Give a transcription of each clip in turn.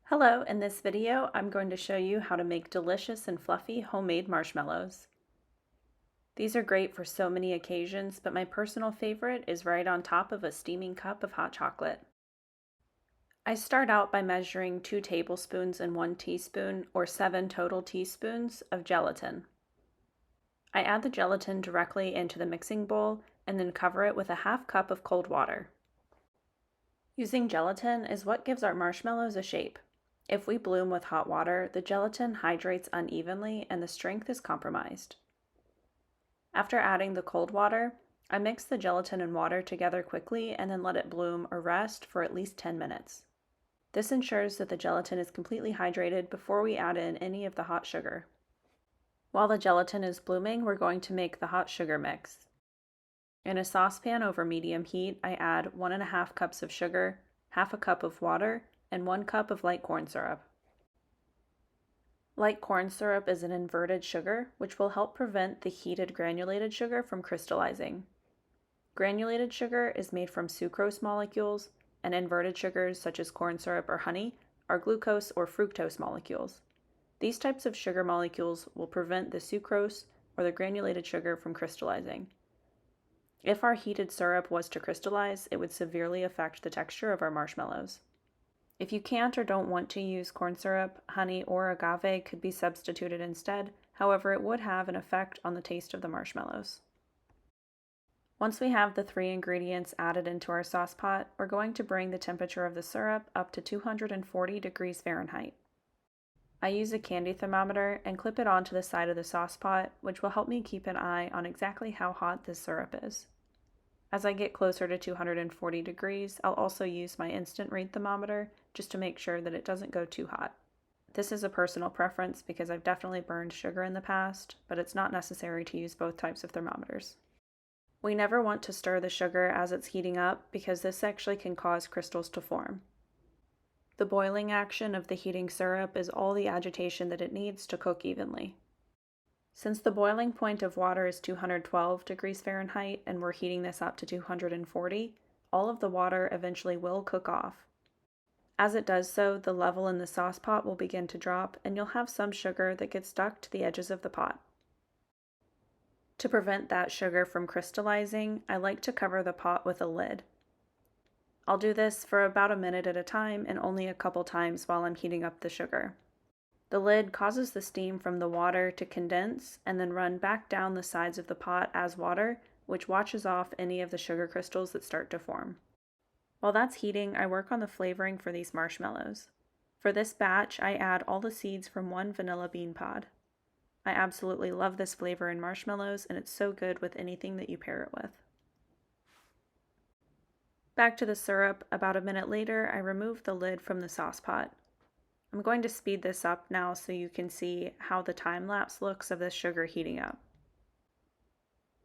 Hello, in this video I'm going to show you how to make delicious and fluffy homemade marshmallows. These are great for so many occasions, but my personal favorite is right on top of a steaming cup of hot chocolate. I start out by measuring 2 tablespoons and 1 teaspoon, or 7 total teaspoons, of gelatin. I add the gelatin directly into the mixing bowl and then cover it with a half cup of cold water. Using gelatin is what gives our marshmallows a shape. If we bloom with hot water, the gelatin hydrates unevenly and the strength is compromised. After adding the cold water, I mix the gelatin and water together quickly and then let it bloom or rest for at least 10 minutes. This ensures that the gelatin is completely hydrated before we add in any of the hot sugar. While the gelatin is blooming, we're going to make the hot sugar mix. In a saucepan over medium heat, I add 1.5 cups of sugar, half a cup of water, and 1 cup of light corn syrup. Light corn syrup is an inverted sugar, which will help prevent the heated granulated sugar from crystallizing. Granulated sugar is made from sucrose molecules, and inverted sugars such as corn syrup or honey are glucose or fructose molecules. These types of sugar molecules will prevent the sucrose or the granulated sugar from crystallizing. If our heated syrup was to crystallize, it would severely affect the texture of our marshmallows. If you can't or don't want to use corn syrup, honey or agave could be substituted instead, however it would have an effect on the taste of the marshmallows. Once we have the 3 ingredients added into our sauce pot, we're going to bring the temperature of the syrup up to 240 degrees Fahrenheit. I use a candy thermometer and clip it onto the side of the sauce pot, which will help me keep an eye on exactly how hot this syrup is. As I get closer to 240 degrees, I'll also use my instant read thermometer just to make sure that it doesn't go too hot. This is a personal preference because I've definitely burned sugar in the past, but it's not necessary to use both types of thermometers. We never want to stir the sugar as it's heating up because this actually can cause crystals to form. The boiling action of the heating syrup is all the agitation that it needs to cook evenly. Since the boiling point of water is 212 degrees Fahrenheit and we're heating this up to 240, all of the water eventually will cook off. As it does so, the level in the sauce pot will begin to drop and you'll have some sugar that gets stuck to the edges of the pot. To prevent that sugar from crystallizing, I like to cover the pot with a lid. I'll do this for about a minute at a time and only a couple times while I'm heating up the sugar. The lid causes the steam from the water to condense and then run back down the sides of the pot as water, which washes off any of the sugar crystals that start to form. While that's heating, I work on the flavoring for these marshmallows. For this batch, I add all the seeds from 1 vanilla bean pod. I absolutely love this flavor in marshmallows, and it's so good with anything that you pair it with. Back to the syrup, about a minute later, I remove the lid from the sauce pot. I'm going to speed this up now so you can see how the time lapse looks of this sugar heating up.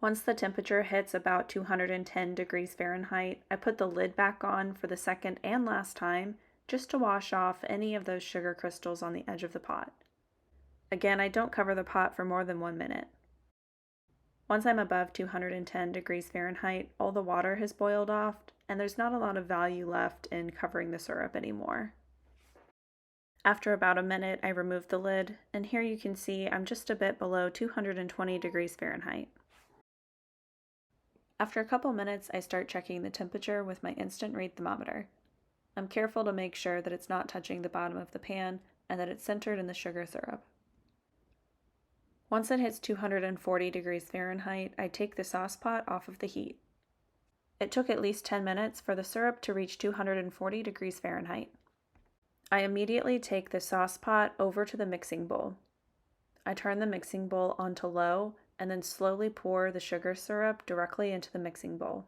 Once the temperature hits about 210 degrees Fahrenheit, I put the lid back on for the second and last time just to wash off any of those sugar crystals on the edge of the pot. Again, I don't cover the pot for more than 1 minute. Once I'm above 210 degrees Fahrenheit, all the water has boiled off and there's not a lot of value left in covering the syrup anymore. After about a minute, I remove the lid, and here you can see I'm just a bit below 220 degrees Fahrenheit. After a couple minutes, I start checking the temperature with my instant read thermometer. I'm careful to make sure that it's not touching the bottom of the pan and that it's centered in the sugar syrup. Once it hits 240 degrees Fahrenheit, I take the sauce pot off of the heat. It took at least 10 minutes for the syrup to reach 240 degrees Fahrenheit. I immediately take the sauce pot over to the mixing bowl. I turn the mixing bowl onto low and then slowly pour the sugar syrup directly into the mixing bowl.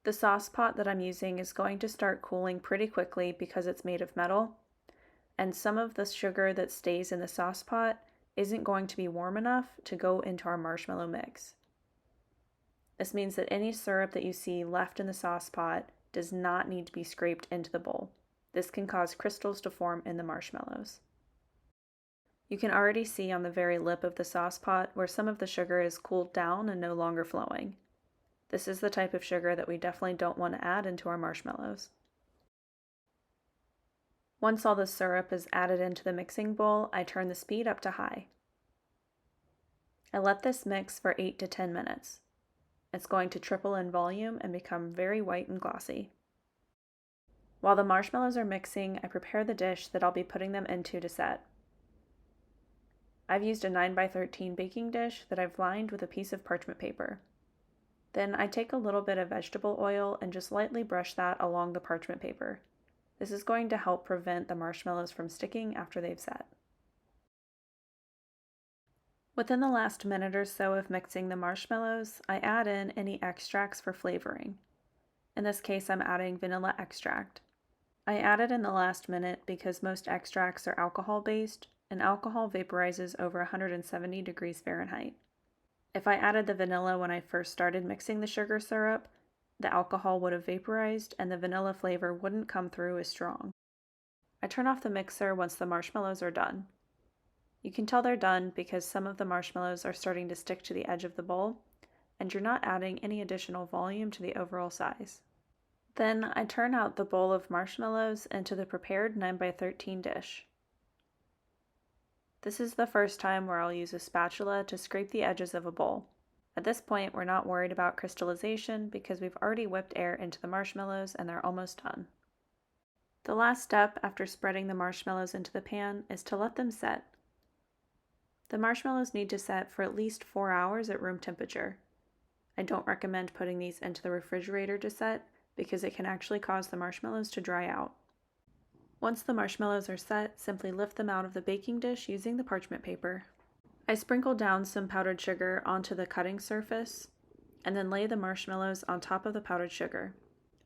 The sauce pot that I'm using is going to start cooling pretty quickly because it's made of metal, and some of the sugar that stays in the sauce pot isn't going to be warm enough to go into our marshmallow mix. This means that any syrup that you see left in the sauce pot does not need to be scraped into the bowl. This can cause crystals to form in the marshmallows. You can already see on the very lip of the sauce pot where some of the sugar is cooled down and no longer flowing. This is the type of sugar that we definitely don't want to add into our marshmallows. Once all the syrup is added into the mixing bowl, I turn the speed up to high. I let this mix for 8 to 10 minutes. It's going to triple in volume and become very white and glossy. While the marshmallows are mixing, I prepare the dish that I'll be putting them into to set. I've used a 9x13 baking dish that I've lined with a piece of parchment paper. Then I take a little bit of vegetable oil and just lightly brush that along the parchment paper. This is going to help prevent the marshmallows from sticking after they've set. Within the last minute or so of mixing the marshmallows, I add in any extracts for flavoring. In this case, I'm adding vanilla extract. I add it in the last minute because most extracts are alcohol-based, and alcohol vaporizes over 170 degrees Fahrenheit. If I added the vanilla when I first started mixing the sugar syrup, the alcohol would have vaporized and the vanilla flavor wouldn't come through as strong. I turn off the mixer once the marshmallows are done. You can tell they're done because some of the marshmallows are starting to stick to the edge of the bowl, and you're not adding any additional volume to the overall size. Then I turn out the bowl of marshmallows into the prepared 9x13 dish. This is the first time where I'll use a spatula to scrape the edges of a bowl. At this point, we're not worried about crystallization because we've already whipped air into the marshmallows and they're almost done. The last step after spreading the marshmallows into the pan is to let them set. The marshmallows need to set for at least 4 hours at room temperature. I don't recommend putting these into the refrigerator to set because it can actually cause the marshmallows to dry out. Once the marshmallows are set, simply lift them out of the baking dish using the parchment paper. I sprinkle down some powdered sugar onto the cutting surface and then lay the marshmallows on top of the powdered sugar.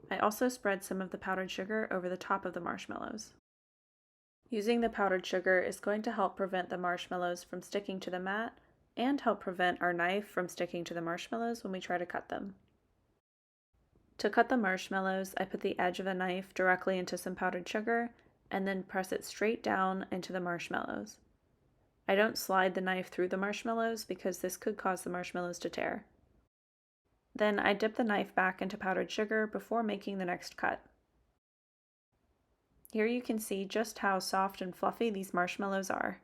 I also spread some of the powdered sugar over the top of the marshmallows. Using the powdered sugar is going to help prevent the marshmallows from sticking to the mat and help prevent our knife from sticking to the marshmallows when we try to cut them. To cut the marshmallows, I put the edge of the knife directly into some powdered sugar and then press it straight down into the marshmallows. I don't slide the knife through the marshmallows because this could cause the marshmallows to tear. Then I dip the knife back into powdered sugar before making the next cut. Here you can see just how soft and fluffy these marshmallows are.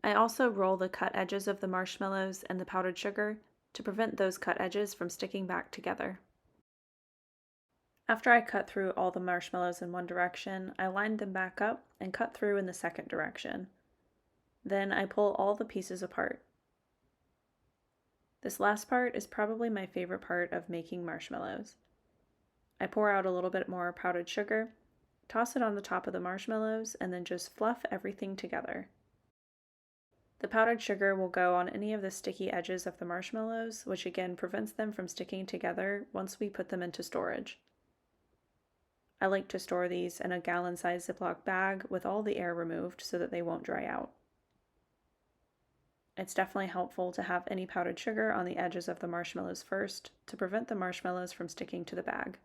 I also roll the cut edges of the marshmallows and the powdered sugar to prevent those cut edges from sticking back together. After I cut through all the marshmallows in one direction, I line them back up and cut through in the second direction. Then I pull all the pieces apart. This last part is probably my favorite part of making marshmallows. I pour out a little bit more powdered sugar, toss it on the top of the marshmallows, and then just fluff everything together. The powdered sugar will go on any of the sticky edges of the marshmallows, which again prevents them from sticking together once we put them into storage. I like to store these in a gallon-sized Ziploc bag with all the air removed so that they won't dry out. It's definitely helpful to have any powdered sugar on the edges of the marshmallows first to prevent the marshmallows from sticking to the bag.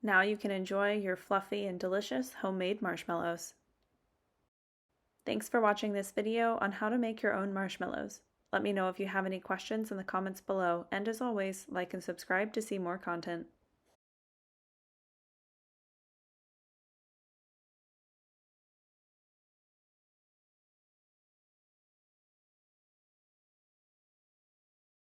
Now you can enjoy your fluffy and delicious homemade marshmallows. Thanks for watching this video on how to make your own marshmallows. Let me know if you have any questions in the comments below, and as always, like and subscribe to see more content.